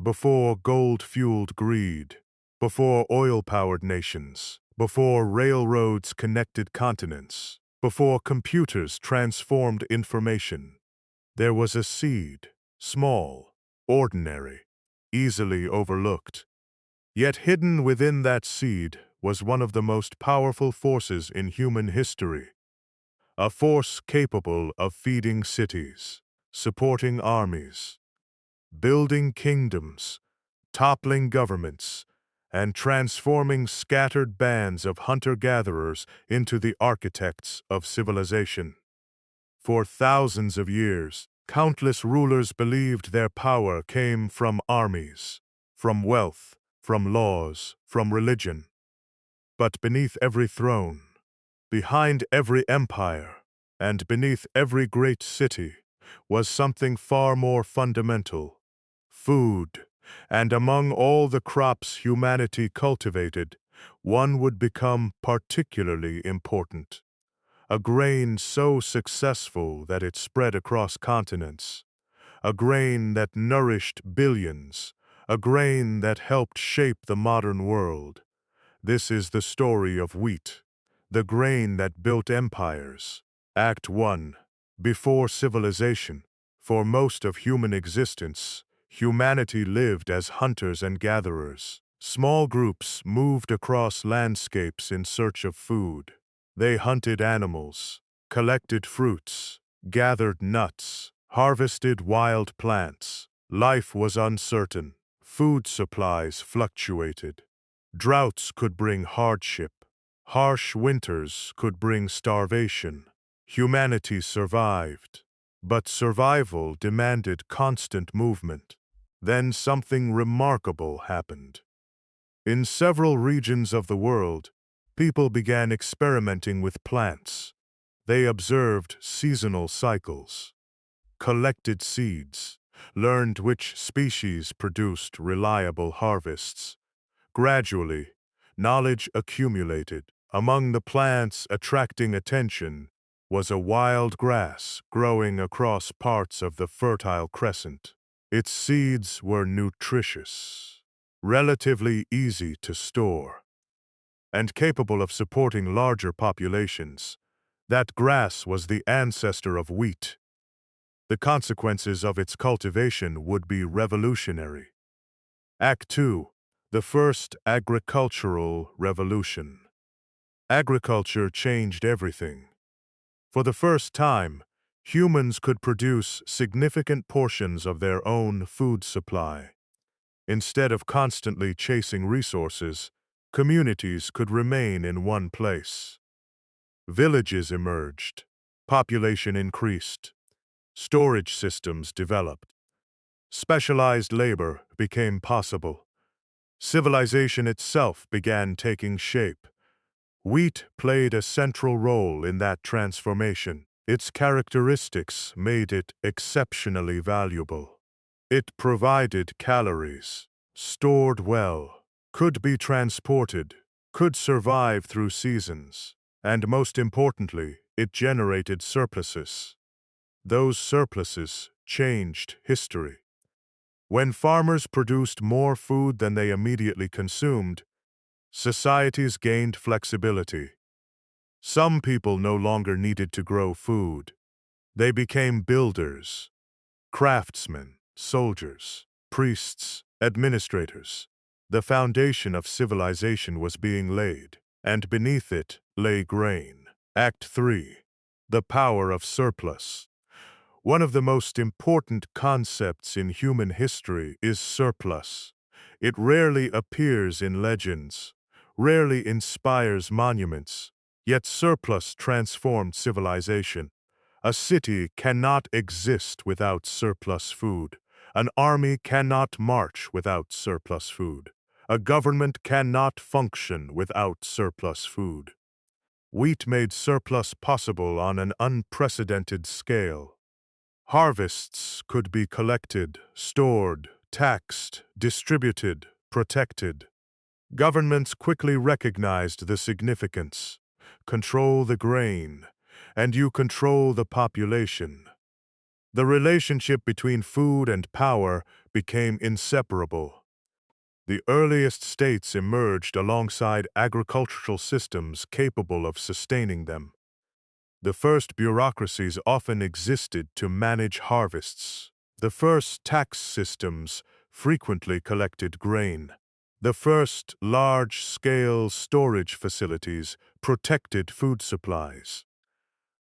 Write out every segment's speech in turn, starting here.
before gold-fueled greed, before oil-powered nations, before railroads connected continents, before computers transformed information. There was a seed, small, ordinary, easily overlooked. Yet hidden within that seed was one of the most powerful forces in human history. A force capable of feeding cities, supporting armies, building kingdoms, toppling governments, and transforming scattered bands of hunter-gatherers into the architects of civilization. For thousands of years, countless rulers believed their power came from armies, from wealth, from laws, from religion. But beneath every throne, behind every empire, and beneath every great city, was something far more fundamental: food. And among all the crops humanity cultivated, one would become particularly important. A grain so successful that it spread across continents. A grain that nourished billions. A grain that helped shape the modern world. This is the story of wheat, the grain that built empires. Act 1. Before civilization, for most of human existence, humanity lived as hunters and gatherers. Small groups moved across landscapes in search of food. They hunted animals, collected fruits, gathered nuts, harvested wild plants. Life was uncertain. Food supplies fluctuated. Droughts could bring hardship. Harsh winters could bring starvation. Humanity survived, but survival demanded constant movement. Then something remarkable happened. In several regions of the world, people began experimenting with plants. They observed seasonal cycles, collected seeds, learned which species produced reliable harvests. Gradually, knowledge accumulated. Among the plants attracting attention was a wild grass growing across parts of the Fertile Crescent. Its seeds were nutritious, relatively easy to store, and capable of supporting larger populations. That grass was the ancestor of wheat. The consequences of its cultivation would be revolutionary. Act 2. The First Agricultural Revolution. Agriculture changed everything. For the first time, humans could produce significant portions of their own food supply. Instead of constantly chasing resources, communities could remain in one place. Villages emerged. Population increased. Storage systems developed. Specialized labor became possible. Civilization itself began taking shape. Wheat played a central role in that transformation. Its characteristics made it exceptionally valuable. It provided calories, stored well, could be transported, could survive through seasons, and most importantly, it generated surpluses. Those surpluses changed history. When farmers produced more food than they immediately consumed, societies gained flexibility. Some people no longer needed to grow food. They became builders, craftsmen, soldiers, priests, administrators. The foundation of civilization was being laid, and beneath it lay grain. Act 3. The power of surplus. One of the most important concepts in human history is surplus. It rarely appears in legends, rarely inspires monuments, yet surplus transformed civilization. A city cannot exist without surplus food. An army cannot march without surplus food. A government cannot function without surplus food. Wheat made surplus possible on an unprecedented scale. Harvests could be collected, stored, taxed, distributed, protected. Governments quickly recognized the significance. Control the grain, and you control the population. The relationship between food and power became inseparable. The earliest states emerged alongside agricultural systems capable of sustaining them. The first bureaucracies often existed to manage harvests. The first tax systems frequently collected grain. The first large-scale storage facilities protected food supplies.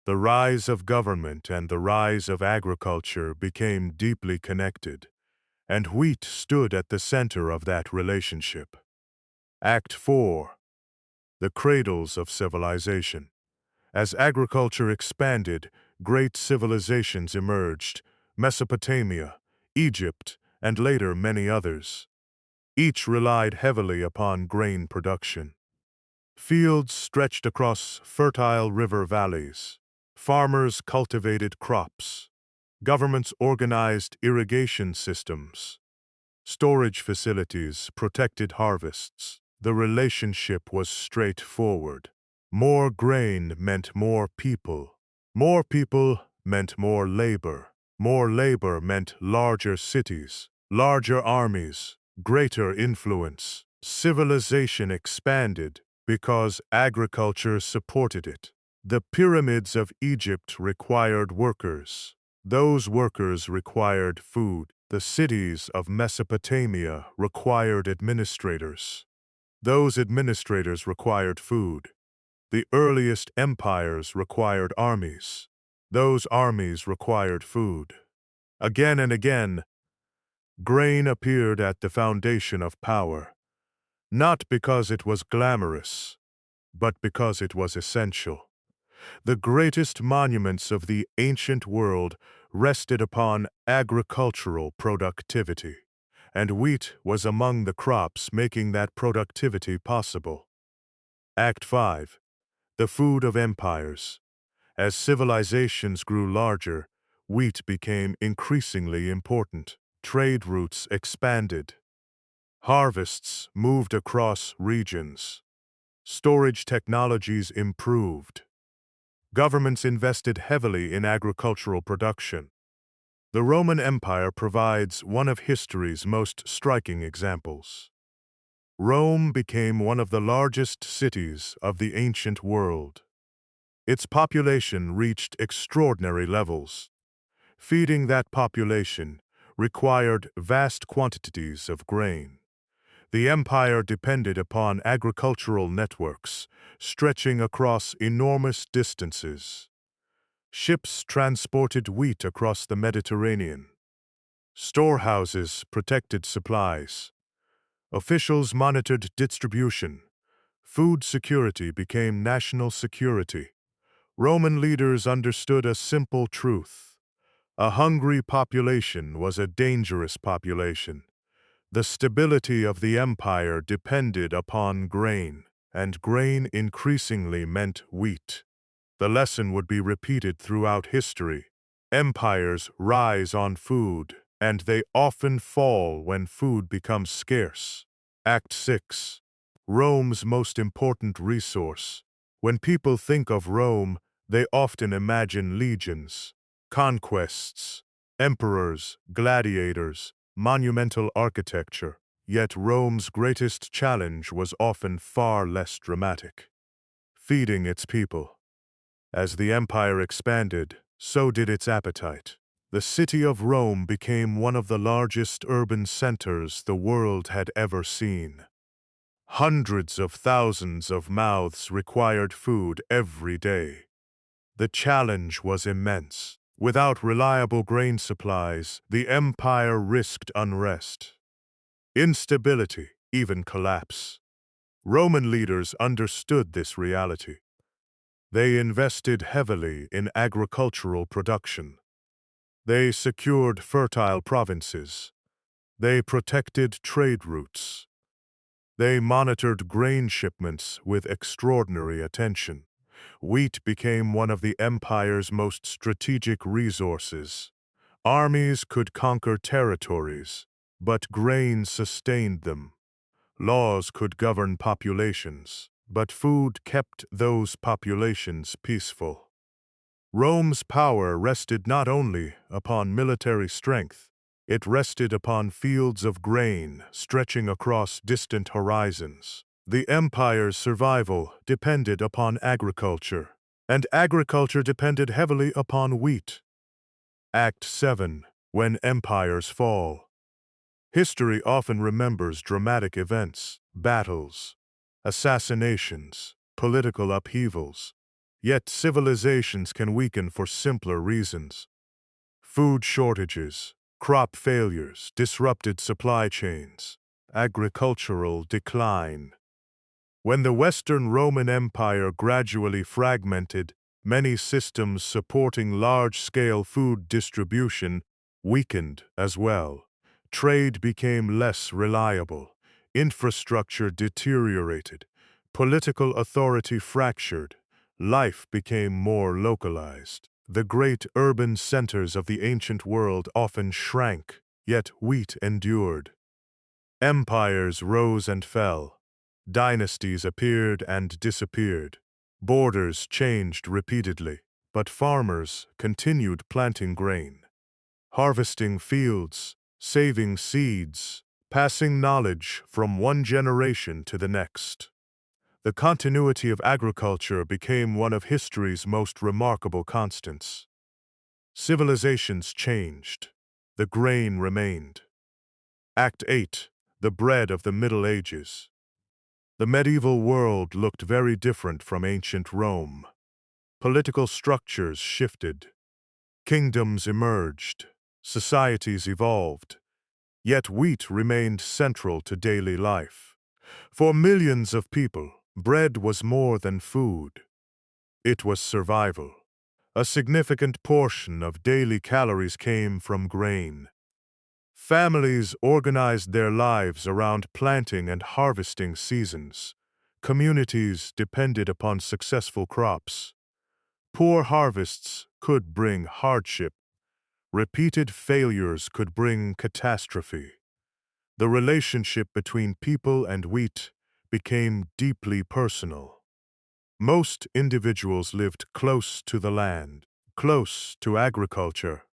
The rise of government and the rise of agriculture became deeply connected, and wheat stood at the center of that relationship. Act 4. The Cradles of Civilization. As agriculture expanded, great civilizations emerged: Mesopotamia, Egypt, and later many others. Each relied heavily upon grain production. Fields stretched across fertile river valleys. Farmers cultivated crops. Governments organized irrigation systems. Storage facilities protected harvests. The relationship was straightforward. More grain meant more people. More people meant more labor. More labor meant larger cities, larger armies, greater influence. Civilization expanded because agriculture supported it. The pyramids of Egypt required workers. Those workers required food. The cities of Mesopotamia required administrators. Those administrators required food. The earliest empires required armies. Those armies required food. Again and again, grain appeared at the foundation of power, not because it was glamorous, but because it was essential. The greatest monuments of the ancient world rested upon agricultural productivity, and wheat was among the crops making that productivity possible. Act 5. The Food of Empires. As civilizations grew larger, wheat became increasingly important. Trade routes expanded. Harvests moved across regions. Storage technologies improved. Governments invested heavily in agricultural production. The Roman Empire provides one of history's most striking examples. Rome became one of the largest cities of the ancient world. Its population reached extraordinary levels. Feeding that population required vast quantities of grain. The empire depended upon agricultural networks stretching across enormous distances. Ships transported wheat across the Mediterranean. Storehouses protected supplies. Officials monitored distribution. Food security became national security. Roman leaders understood a simple truth: a hungry population was a dangerous population. The stability of the empire depended upon grain, and grain increasingly meant wheat. The lesson would be repeated throughout history. Empires rise on food, and they often fall when food becomes scarce. Act 6. Rome's most important resource. When people think of Rome, they often imagine legions, conquests, emperors, gladiators, monumental architecture. Yet Rome's greatest challenge was often far less dramatic: feeding its people. As the empire expanded, so did its appetite. The city of Rome became one of the largest urban centers the world had ever seen. Hundreds of thousands of mouths required food every day. The challenge was immense. Without reliable grain supplies, the empire risked unrest, instability, even collapse. Roman leaders understood this reality. They invested heavily in agricultural production. They secured fertile provinces. They protected trade routes. They monitored grain shipments with extraordinary attention. Wheat became one of the empire's most strategic resources. Armies could conquer territories, but grain sustained them. Laws could govern populations, but food kept those populations peaceful. Rome's power rested not only upon military strength, it rested upon fields of grain stretching across distant horizons. The empire's survival depended upon agriculture, and agriculture depended heavily upon wheat. Act 7. When empires fall. History often remembers dramatic events, battles, assassinations, political upheavals. Yet civilizations can weaken for simpler reasons. Food shortages, crop failures, disrupted supply chains, agricultural decline. When the Western Roman Empire gradually fragmented, many systems supporting large-scale food distribution weakened as well. Trade became less reliable, infrastructure deteriorated, political authority fractured, life became more localized. The great urban centers of the ancient world often shrank, yet wheat endured. Empires rose and fell. Dynasties appeared and disappeared. Borders changed repeatedly, but farmers continued planting grain, harvesting fields, saving seeds, passing knowledge from one generation to the next. The continuity of agriculture became one of history's most remarkable constants. Civilizations changed. The grain remained. Act 8. The bread of the Middle Ages. The medieval world looked very different from ancient Rome. Political structures shifted. Kingdoms emerged. Societies evolved. Yet wheat remained central to daily life. For millions of people, bread was more than food. It was survival. A significant portion of daily calories came from grain. Families organized their lives around planting and harvesting seasons. Communities depended upon successful crops. Poor harvests could bring hardship. Repeated failures could bring catastrophe. The relationship between people and wheat became deeply personal. Most individuals lived close to the land, close to agriculture,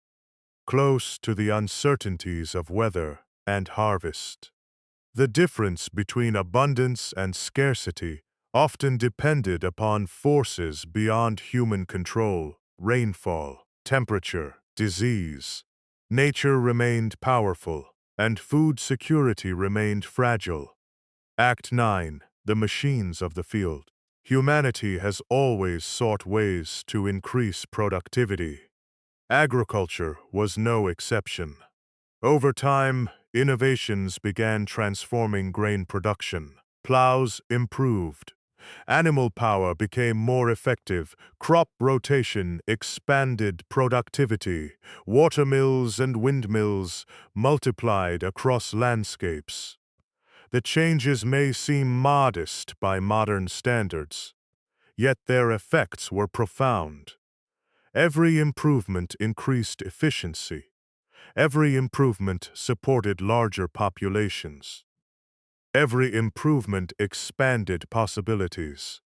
close to the uncertainties of weather and harvest. The difference between abundance and scarcity often depended upon forces beyond human control: rainfall, temperature, disease. Nature remained powerful, and food security remained fragile. Act 9. The machines of the field. Humanity has always sought ways to increase productivity. Agriculture was no exception. Over time, innovations began transforming grain production. Plows improved. Animal power became more effective. Crop rotation expanded productivity. Watermills and windmills multiplied across landscapes. The changes may seem modest by modern standards, yet their effects were profound. Every improvement increased efficiency. Every improvement supported larger populations. Every improvement expanded possibilities.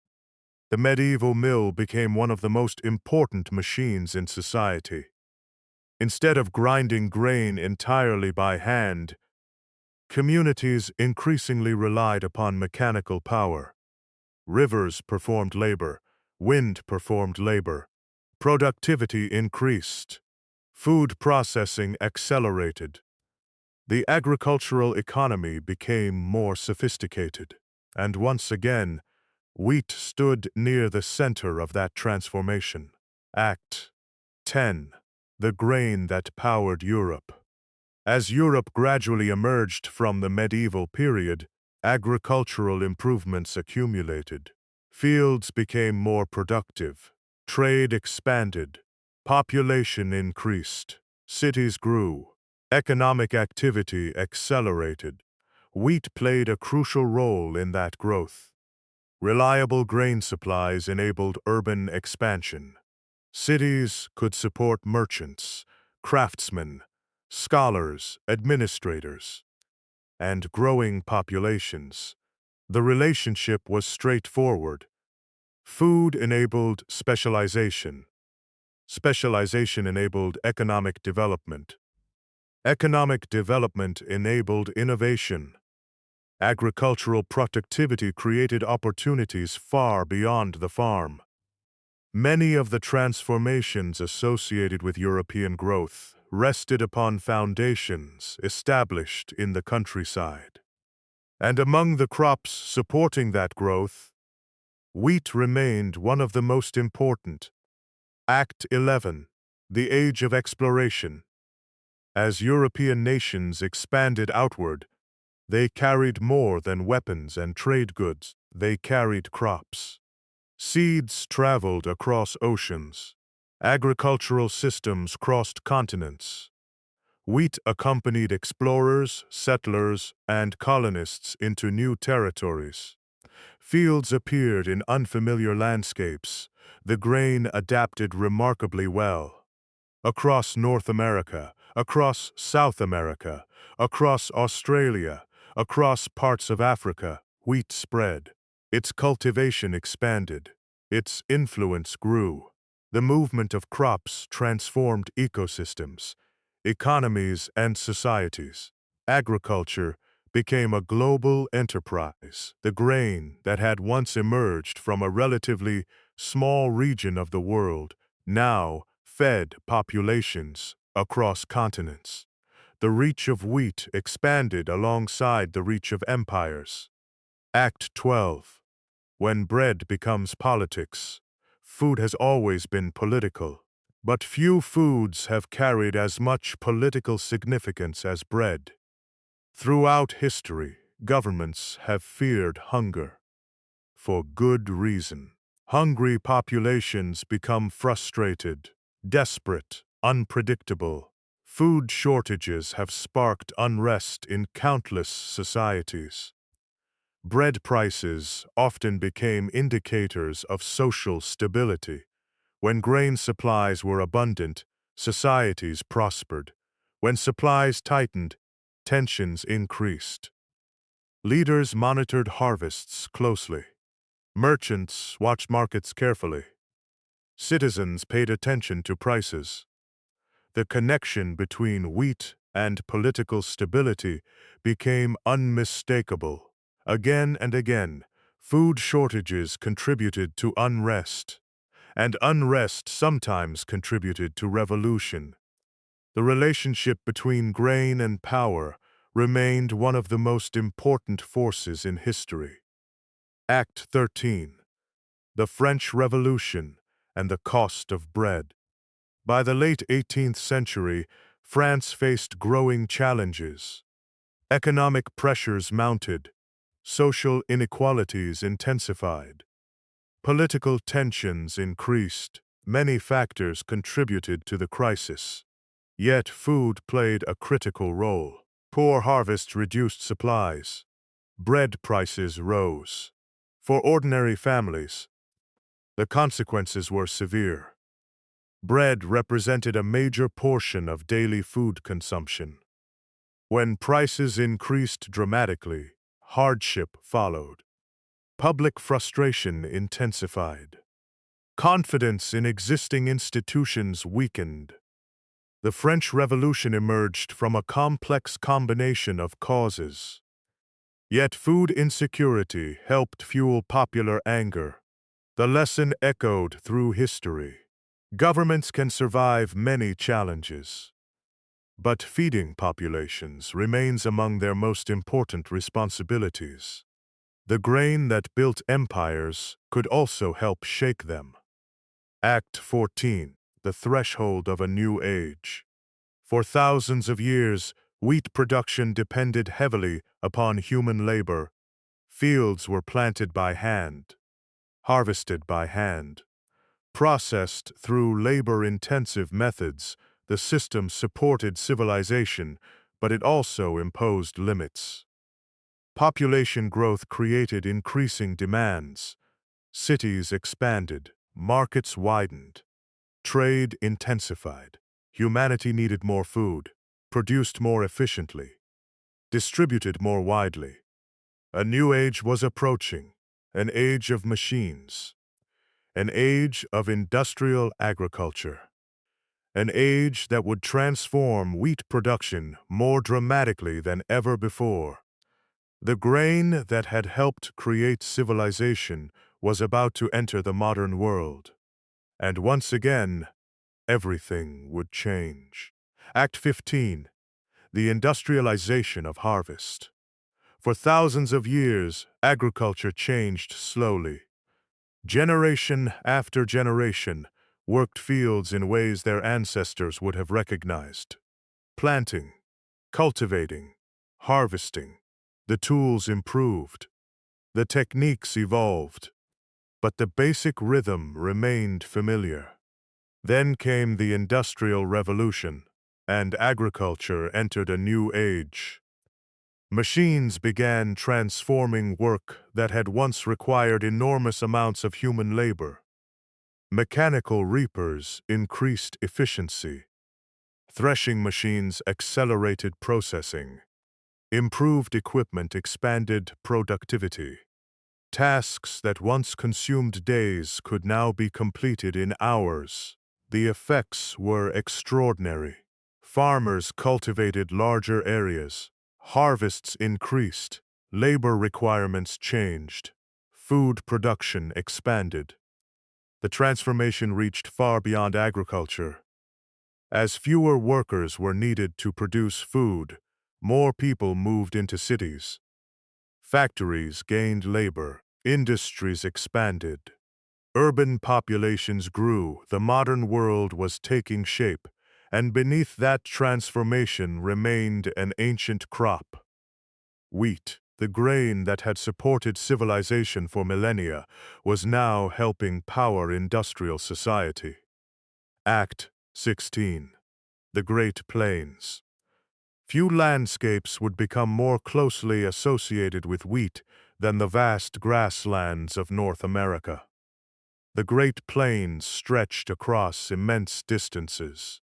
The medieval mill became one of the most important machines in society. Instead of grinding grain entirely by hand, communities increasingly relied upon mechanical power. Rivers performed labor. Wind performed labor. Productivity increased. Food processing accelerated. The agricultural economy became more sophisticated. And once again, wheat stood near the center of that transformation. Act 10. The grain that powered Europe. As Europe gradually emerged from the medieval period, agricultural improvements accumulated. Fields became more productive. Trade expanded. Population increased. Cities grew. Economic activity accelerated. Wheat played a crucial role in that growth. Reliable grain supplies enabled urban expansion. Cities could support merchants, craftsmen, scholars, administrators, and growing populations. The relationship was straightforward. Food enabled specialization. Specialization enabled economic development. Economic development enabled innovation. Agricultural productivity created opportunities far beyond the farm. Many of the transformations associated with European growth rested upon foundations established in the countryside. And among the crops supporting that growth, wheat remained one of the most important. Act 11. The Age of Exploration. As European nations expanded outward, they carried more than weapons and trade goods, they carried crops. Seeds traveled across oceans. Agricultural systems crossed continents. Wheat accompanied explorers, settlers, and colonists into new territories. Fields appeared in unfamiliar landscapes. The grain adapted remarkably well. Across North America, across South America, across Australia, across parts of Africa, wheat spread. Its cultivation expanded. Its influence grew. The movement of crops transformed ecosystems, economies, and societies. Agriculture became a global enterprise. The grain that had once emerged from a relatively small region of the world now fed populations across continents. The reach of wheat expanded alongside the reach of empires. Act 12. When bread becomes politics. Food has always been political, but few foods have carried as much political significance as bread. Throughout history, governments have feared hunger. For good reason. Hungry populations become frustrated, desperate, unpredictable. Food shortages have sparked unrest in countless societies. Bread prices often became indicators of social stability. When grain supplies were abundant, societies prospered. When supplies tightened, tensions increased. Leaders monitored harvests closely. Merchants watched markets carefully. Citizens paid attention to prices. The connection between wheat and political stability became unmistakable. Again and again, food shortages contributed to unrest, and unrest sometimes contributed to revolution. The relationship between grain and power remained one of the most important forces in history. Act 13. The French Revolution and the Cost of Bread. By the late 18th century, France faced growing challenges. Economic pressures mounted. Social inequalities intensified. Political tensions increased. Many factors contributed to the crisis. Yet food played a critical role. Poor harvests reduced supplies. Bread prices rose. For ordinary families, the consequences were severe. Bread represented a major portion of daily food consumption. When prices increased dramatically, hardship followed. Public frustration intensified. Confidence in existing institutions weakened. The French Revolution emerged from a complex combination of causes. Yet food insecurity helped fuel popular anger. The lesson echoed through history. Governments can survive many challenges, but feeding populations remains among their most important responsibilities. The grain that built empires could also help shake them. Act 14. The Threshold of a New Age. For thousands of years, wheat production depended heavily upon human labor. Fields were planted by hand, harvested by hand. Processed through labor-intensive methods, the system supported civilization, but it also imposed limits. Population growth created increasing demands. Cities expanded, markets widened, trade intensified. Humanity needed more food, produced more efficiently, distributed more widely. A new age was approaching, an age of machines. An age of industrial agriculture. an age that would transform wheat production more dramatically than ever before. The grain that had helped create civilization was about to enter the modern world. And once again, everything would change. Act 15. The industrialization of harvest. For thousands of years, agriculture changed slowly. Generation after generation worked fields in ways their ancestors would have recognized. Planting, cultivating, harvesting. The tools improved. The techniques evolved. But the basic rhythm remained familiar. Then came the Industrial Revolution, and agriculture entered a new age. Machines began transforming work that had once required enormous amounts of human labor. Mechanical reapers increased efficiency. Threshing machines accelerated processing. Improved equipment expanded productivity. Tasks that once consumed days could now be completed in hours. The effects were extraordinary. Farmers cultivated larger areas. Harvests increased. Labor requirements changed. Food production expanded. The transformation reached far beyond agriculture. As fewer workers were needed to produce food, more people moved into cities. Factories gained labor. Industries expanded. Urban populations grew. The modern world was taking shape, and beneath that transformation remained an ancient crop. Wheat, the grain that had supported civilization for millennia, was now helping power industrial society. Act 16. The Great Plains. Few landscapes would become more closely associated with wheat than the vast grasslands of North America. The Great Plains stretched across immense distances.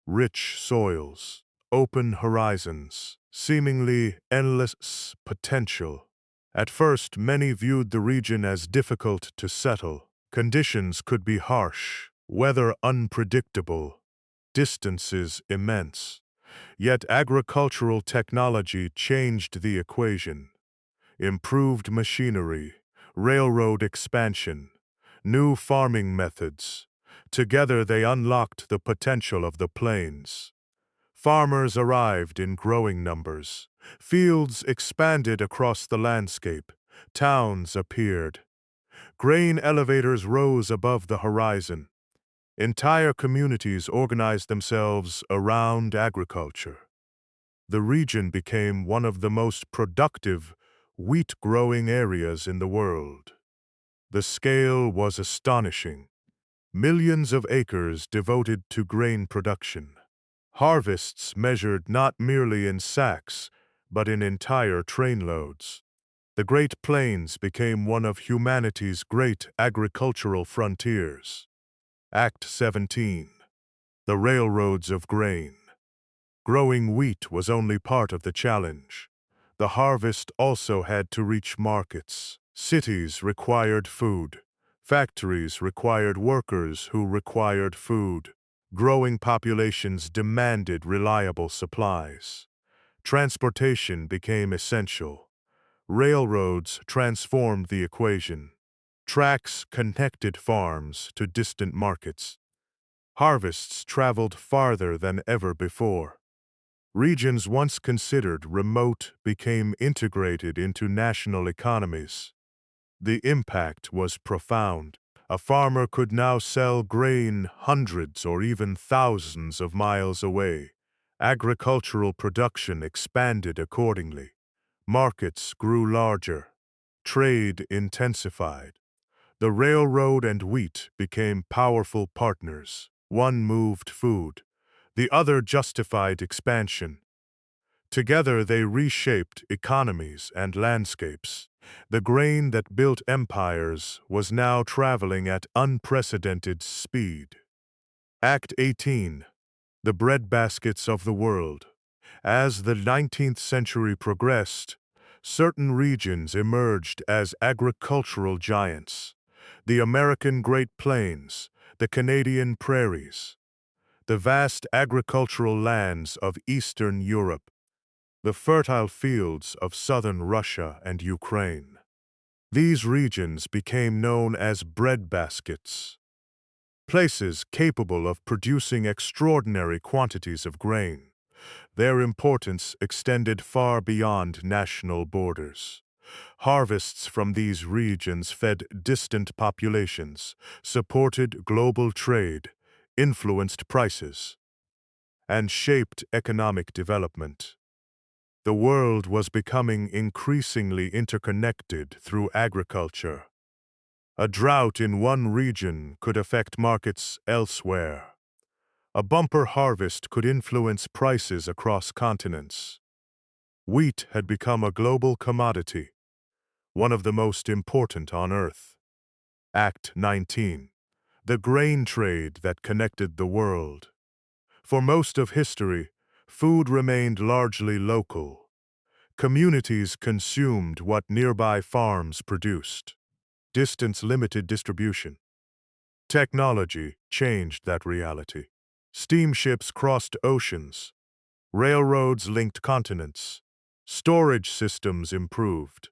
Rich soils, open horizons, seemingly endless potential. At first, many viewed the region as difficult to settle. Conditions could be harsh, weather unpredictable, distances immense. Yet agricultural technology changed the equation. Improved machinery, railroad expansion, new farming methods. Together they unlocked the potential of the plains. Farmers arrived in growing numbers. Fields expanded across the landscape. Towns appeared. Grain elevators rose above the horizon. Entire communities organized themselves around agriculture. The region became one of the most productive wheat-growing areas in the world. The scale was astonishing. Millions of acres devoted to grain production. Harvests measured not merely in sacks, but in entire trainloads. The Great Plains became one of humanity's great agricultural frontiers. Act 17. The Railroads of Grain. Growing wheat was only part of the challenge. The harvest also had to reach markets. Cities required food. Factories required workers who required food. Growing populations demanded reliable supplies. Transportation became essential. Railroads transformed the equation. Tracks connected farms to distant markets. Harvests traveled farther than ever before. Regions once considered remote became integrated into national economies. The impact was profound. A farmer could now sell grain hundreds or even thousands of miles away. Agricultural production expanded accordingly. Markets grew larger. Trade intensified. The railroad and wheat became powerful partners. One moved food. The other justified expansion. Together they reshaped economies and landscapes. The grain that built empires was now traveling at unprecedented speed. Act 18. The Breadbaskets of the World. As the 19th century progressed, certain regions emerged as agricultural giants. The American Great Plains, the Canadian prairies. the vast agricultural lands of Eastern Europe, the fertile fields of southern Russia and Ukraine. These regions became known as breadbaskets, places capable of producing extraordinary quantities of grain. Their importance extended far beyond national borders. Harvests from these regions fed distant populations, supported global trade, influenced prices, and shaped economic development. The world was becoming increasingly interconnected through agriculture. A drought in one region could affect markets elsewhere. A bumper harvest could influence prices across continents. Wheat had become a global commodity, one of the most important on Earth. Act 19. The grain trade that connected the world. For most of history, food remained largely local. Communities consumed what nearby farms produced. Distance limited distribution. Technology changed that reality. Steamships crossed oceans. Railroads linked continents. Storage systems improved.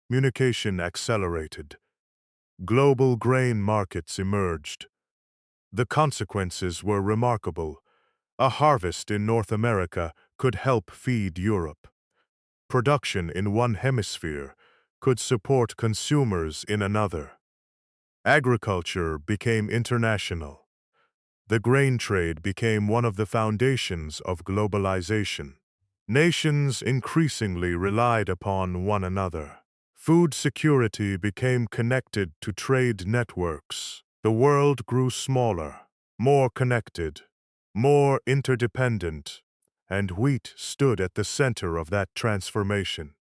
Communication accelerated. Global grain markets emerged. The consequences were remarkable. A harvest in North America could help feed Europe. Production in one hemisphere could support consumers in another. Agriculture became international. The grain trade became one of the foundations of globalization. Nations increasingly relied upon one another. Food security became connected to trade networks. The world grew smaller, more connected, more interdependent, and wheat stood at the center of that transformation.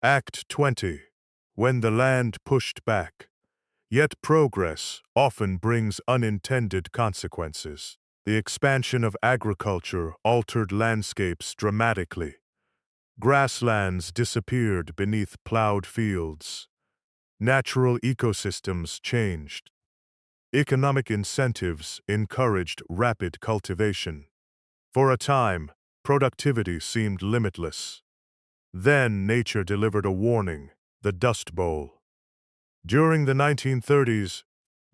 Act 20. When the land pushed back. Yet progress often brings unintended consequences. The expansion of agriculture altered landscapes dramatically. Grasslands disappeared beneath plowed fields. Natural ecosystems changed. Economic incentives encouraged rapid cultivation. For a time, productivity seemed limitless. Then nature delivered a warning, the Dust Bowl. During the 1930s,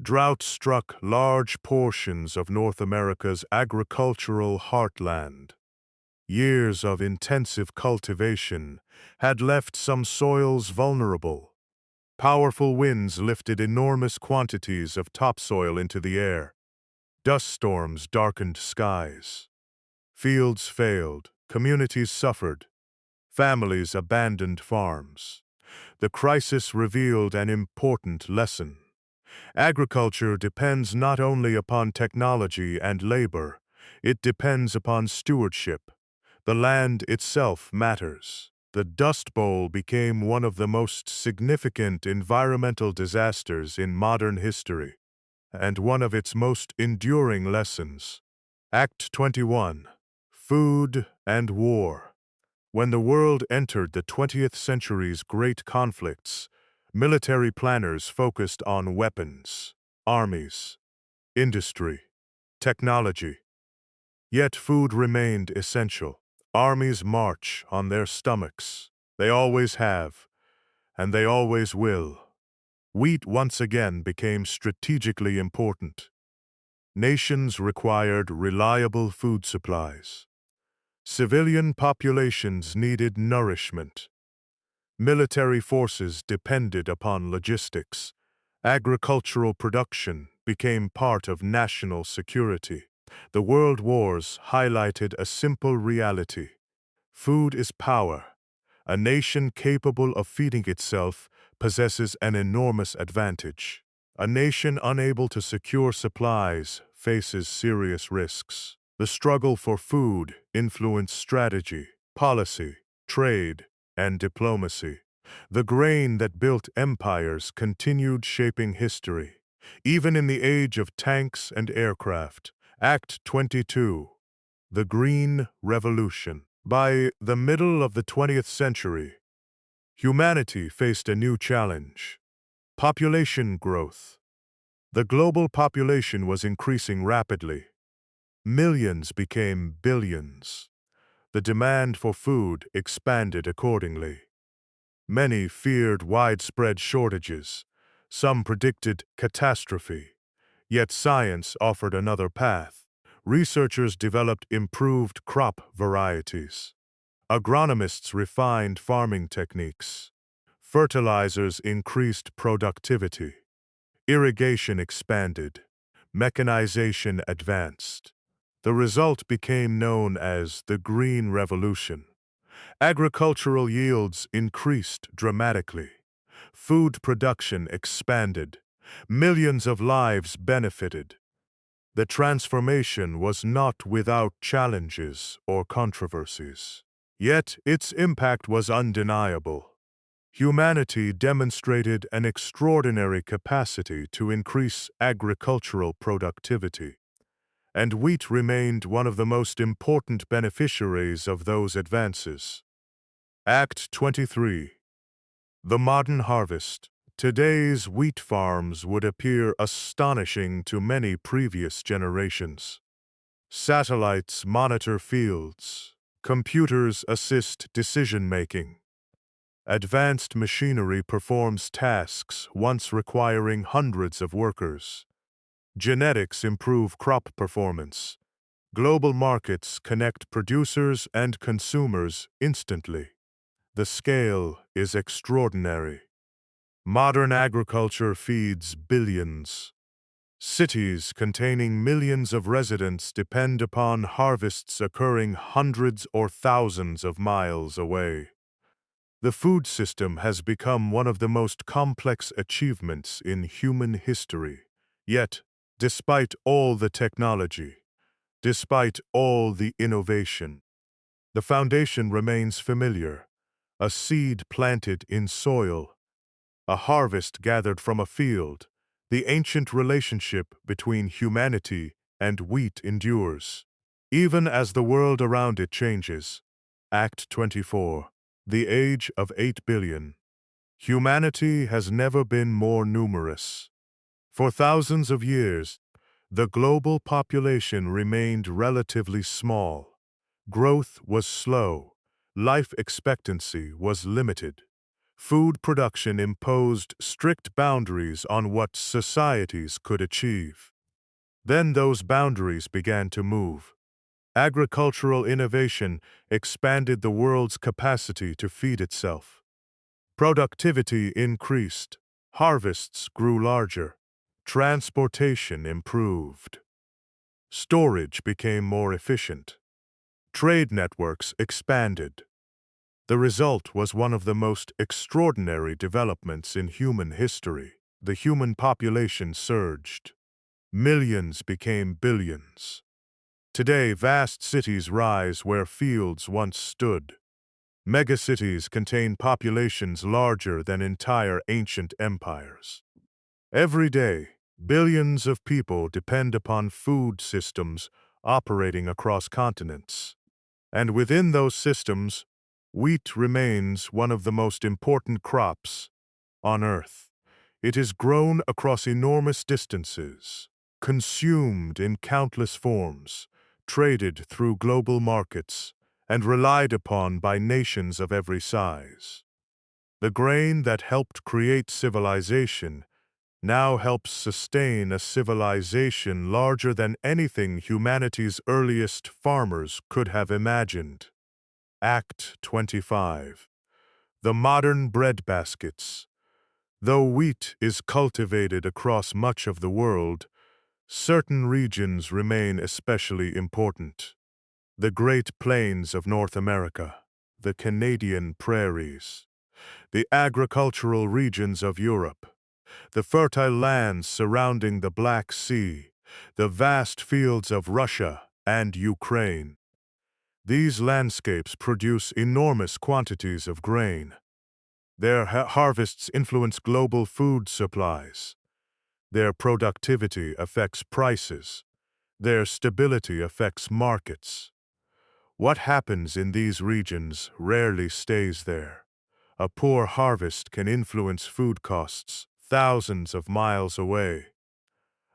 drought struck large portions of North America's agricultural heartland. Years of intensive cultivation had left some soils vulnerable. Powerful winds lifted enormous quantities of topsoil into the air. Dust storms darkened skies. Fields failed, communities suffered, families abandoned farms. The crisis revealed an important lesson. Agriculture depends not only upon technology and labor, it depends upon stewardship. The land itself matters. The Dust Bowl became one of the most significant environmental disasters in modern history, and one of its most enduring lessons. Act 21. Food and War. When the world entered the 20th century's great conflicts, military planners focused on weapons, armies, industry, technology. Yet food remained essential. Armies march on their stomachs. They always have, and they always will. Wheat once again became strategically important. Nations required reliable food supplies. Civilian populations needed nourishment. Military forces depended upon logistics. Agricultural production became part of national security. The world wars highlighted a simple reality. Food is power. A nation capable of feeding itself possesses an enormous advantage. A nation unable to secure supplies faces serious risks. The struggle for food influenced strategy, policy, trade, and diplomacy. The grain that built empires continued shaping history. Even in the age of tanks and aircraft. Act 22. The Green Revolution. By the middle of the 20th century, humanity faced a new challenge: population growth. The global population was increasing rapidly. millions became billions. The demand for food expanded accordingly. Many feared widespread shortages. Some predicted catastrophe. Yet science offered another path. Researchers developed improved crop varieties. Agronomists refined farming techniques. Fertilizers increased productivity. Irrigation expanded. Mechanization advanced. The result became known as the Green Revolution. Agricultural yields increased dramatically. Food production expanded. Millions of lives benefited. The transformation was not without challenges or controversies. Yet its impact was undeniable. Humanity demonstrated an extraordinary capacity to increase agricultural productivity, and wheat remained one of the most important beneficiaries of those advances. Act 23. The Modern Harvest. Today's wheat farms would appear astonishing to many previous generations. Satellites monitor fields. Computers assist decision-making. Advanced machinery performs tasks once requiring hundreds of workers. Genetics improve crop performance. Global markets connect producers and consumers instantly. The scale is extraordinary. Modern agriculture feeds billions. Cities containing millions of residents depend upon harvests occurring hundreds or thousands of miles away. The food system has become one of the most complex achievements in human history. Yet, despite all the technology, despite all the innovation, the foundation remains familiar: a seed planted in soil, a harvest gathered from a field. The ancient relationship between humanity and wheat endures, even as the world around it changes. Act 24. The age of 8 billion. Humanity has never been more numerous. For thousands of years, the global population remained relatively small. Growth was slow. Life expectancy was limited. Food production imposed strict boundaries on what societies could achieve. Then those boundaries began to move. Agricultural innovation expanded the world's capacity to feed itself. Productivity increased. Harvests grew larger. Transportation improved. Storage became more efficient. Trade networks expanded. The result was one of the most extraordinary developments in human history. The human population surged. Millions became billions. Today, vast cities rise where fields once stood. Megacities contain populations larger than entire ancient empires. Every day, billions of people depend upon food systems operating across continents. And within those systems, wheat remains one of the most important crops on Earth. It is grown across enormous distances, consumed in countless forms, traded through global markets, and relied upon by nations of every size. The grain that helped create civilization now helps sustain a civilization larger than anything humanity's earliest farmers could have imagined. Act 25. The modern breadbaskets. Though wheat is cultivated across much of the world, certain regions remain especially important. The Great Plains of North America, the Canadian prairies, the agricultural regions of Europe, the fertile lands surrounding the Black Sea, the vast fields of Russia and Ukraine. These landscapes produce enormous quantities of grain. Their harvests influence global food supplies. Their productivity affects prices. Their stability affects markets. What happens in these regions rarely stays there. A poor harvest can influence food costs thousands of miles away.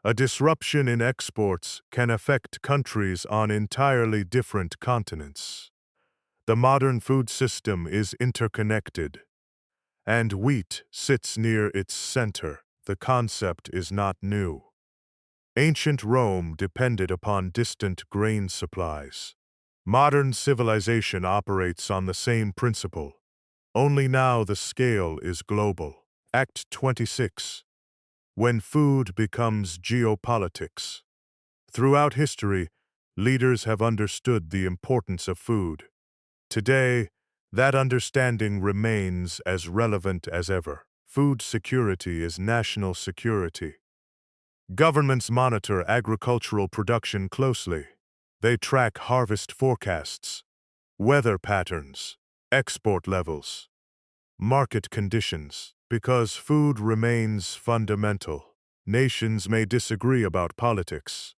A disruption in exports can affect countries on entirely different continents. The modern food system is interconnected, and wheat sits near its center. The concept is not new. Ancient Rome depended upon distant grain supplies. Modern civilization operates on the same principle, only now the scale is global. Act 26. When food becomes geopolitics. Throughout history, leaders have understood the importance of food. Today, that understanding remains as relevant as ever. Food security is national security. Governments monitor agricultural production closely. They track harvest forecasts, weather patterns, export levels, market conditions. Because food remains fundamental. Nations may disagree about politics,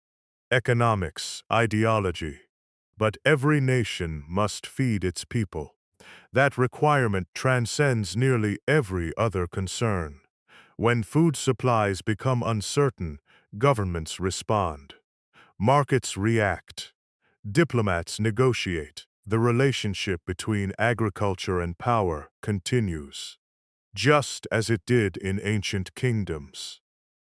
economics, ideology, but every nation must feed its people. That requirement transcends nearly every other concern. When food supplies become uncertain, governments respond. Markets react. Diplomats negotiate. The relationship between agriculture and power continues. Just as it did in ancient kingdoms.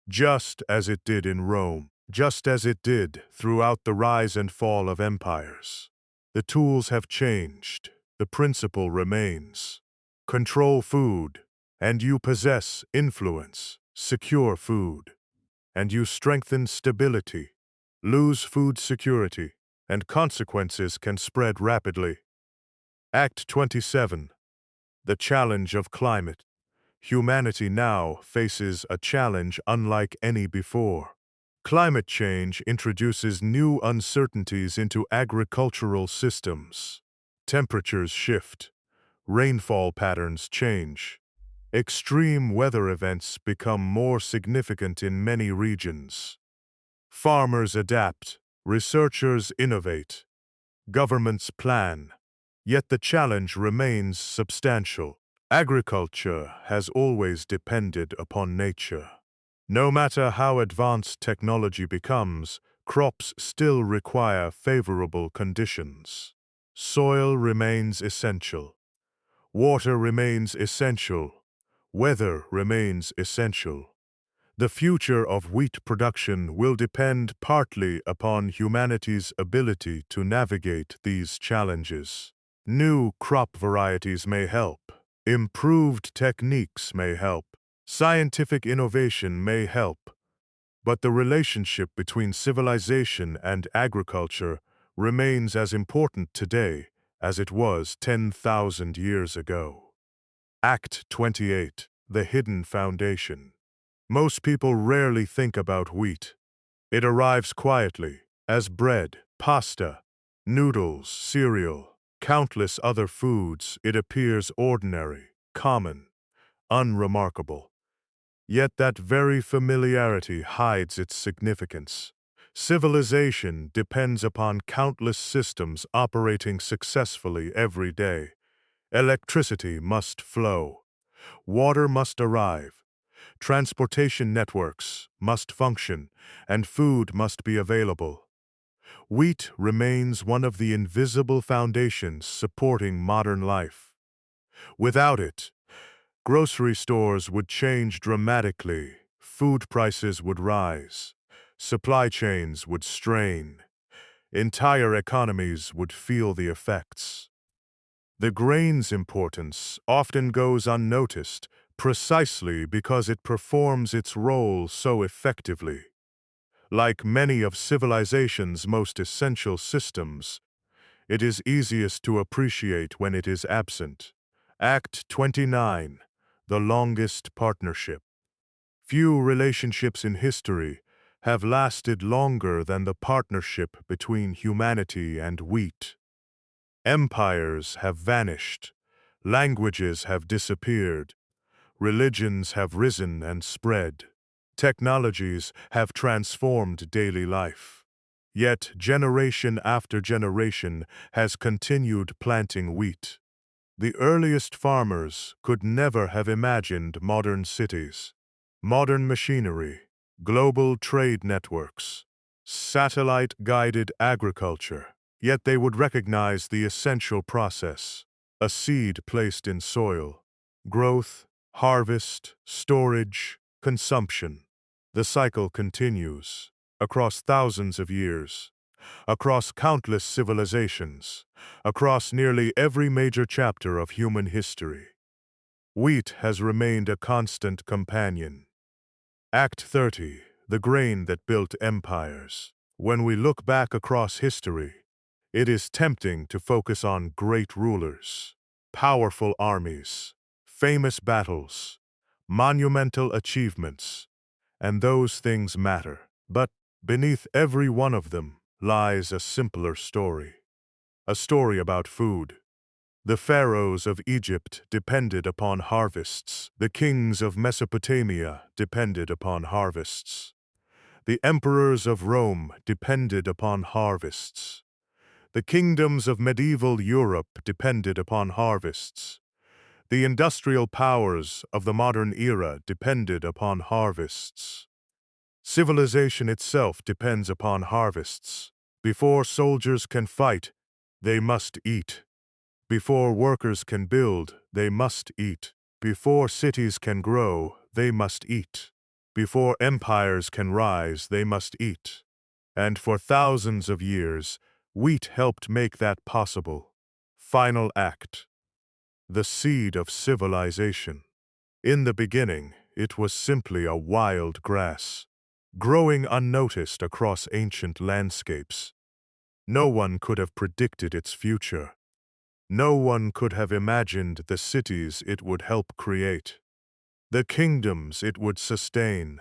Just as it did in Rome. Just as it did throughout the rise and fall of empires. The tools have changed. The principle remains. Control food, and you possess influence. Secure food, and you strengthen stability. Lose food security, and consequences can spread rapidly. Act 27. The challenge of climate. Humanity now faces a challenge unlike any before. Climate change introduces new uncertainties into agricultural systems. Temperatures shift. Rainfall patterns change. Extreme weather events become more significant in many regions. Farmers adapt. Researchers innovate. Governments plan. Yet the challenge remains substantial. Agriculture has always depended upon nature. No matter how advanced technology becomes, crops still require favorable conditions. Soil remains essential. Water remains essential. Weather remains essential. The future of wheat production will depend partly upon humanity's ability to navigate these challenges. New crop varieties may help. Improved techniques may help. Scientific innovation may help. But the relationship between civilization and agriculture remains as important today as it was 10,000 years ago. Act 28. The Hidden Foundation. Most people rarely think about wheat. It arrives quietly, as bread, pasta, noodles, cereal, countless other foods. It appears ordinary, common, unremarkable. Yet that very familiarity hides its significance. Civilization depends upon countless systems operating successfully every day. Electricity must flow. Water must arrive. Transportation networks must function, and food must be available. Wheat remains one of the invisible foundations supporting modern life. Without it, grocery stores would change dramatically, food prices would rise, supply chains would strain, entire economies would feel the effects. The grain's importance often goes unnoticed precisely because it performs its role so effectively. Like many of civilization's most essential systems, it is easiest to appreciate when it is absent. Act 29. The Longest Partnership. Few relationships in history have lasted longer than the partnership between humanity and wheat. Empires have vanished, languages have disappeared, religions have risen and spread, technologies have transformed daily life. Yet generation after generation has continued planting wheat. The earliest farmers could never have imagined modern cities, modern machinery, global trade networks, satellite-guided agriculture. Yet they would recognize the essential process: a seed placed in soil, growth, harvest, storage, consumption. The cycle continues across thousands of years, across countless civilizations, across nearly every major chapter of human history. Wheat has remained a constant companion. Act 30, the grain that built empires. When we look back across history, it is tempting to focus on great rulers, powerful armies, famous battles, monumental achievements, and those things matter. But beneath every one of them lies a simpler story. A story about food. The pharaohs of Egypt depended upon harvests. The kings of Mesopotamia depended upon harvests. The emperors of Rome depended upon harvests. The kingdoms of medieval Europe depended upon harvests. The industrial powers of the modern era depended upon harvests. Civilization itself depends upon harvests. Before soldiers can fight, they must eat. Before workers can build, they must eat. Before cities can grow, they must eat. Before empires can rise, they must eat. And for thousands of years, wheat helped make that possible. Final act. The seed of civilization. In the beginning, it was simply a wild grass, growing unnoticed across ancient landscapes. No one could have predicted its future. No one could have imagined the cities it would help create, the kingdoms it would sustain,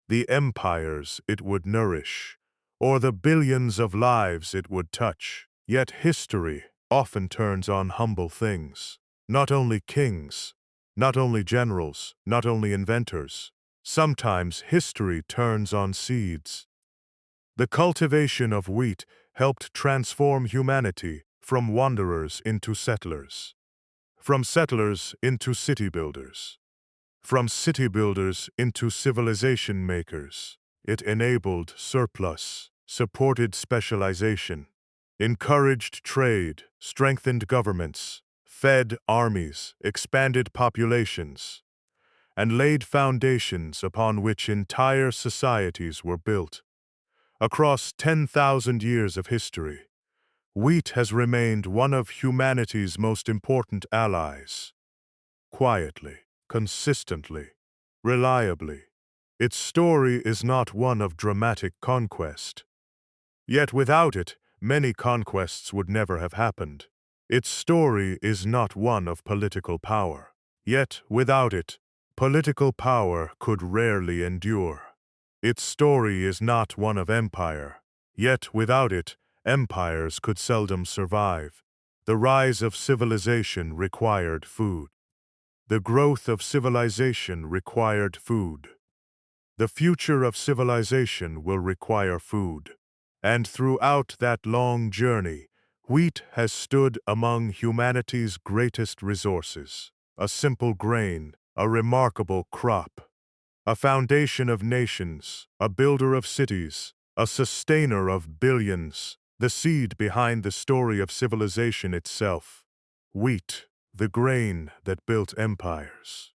the empires it would nourish, or the billions of lives it would touch. Yet history often turns on humble things. Not only kings, not only generals, not only inventors. Sometimes history turns on seeds. The cultivation of wheat helped transform humanity from wanderers into settlers, from settlers into city builders, from city builders into civilization makers. It enabled surplus, supported specialization, encouraged trade, strengthened governments, fed armies, expanded populations, and laid foundations upon which entire societies were built. Across 10,000 years of history, wheat has remained one of humanity's most important allies. Quietly, consistently, reliably. Its story is not one of dramatic conquest. Yet without it, many conquests would never have happened. Its story is not one of political power. Yet without it, political power could rarely endure. Its story is not one of empire. Yet without it, empires could seldom survive. The rise of civilization required food. The growth of civilization required food. The future of civilization will require food. And throughout that long journey, wheat has stood among humanity's greatest resources. A simple grain, a remarkable crop, a foundation of nations, a builder of cities, a sustainer of billions, the seed behind the story of civilization itself. Wheat, the grain that built empires.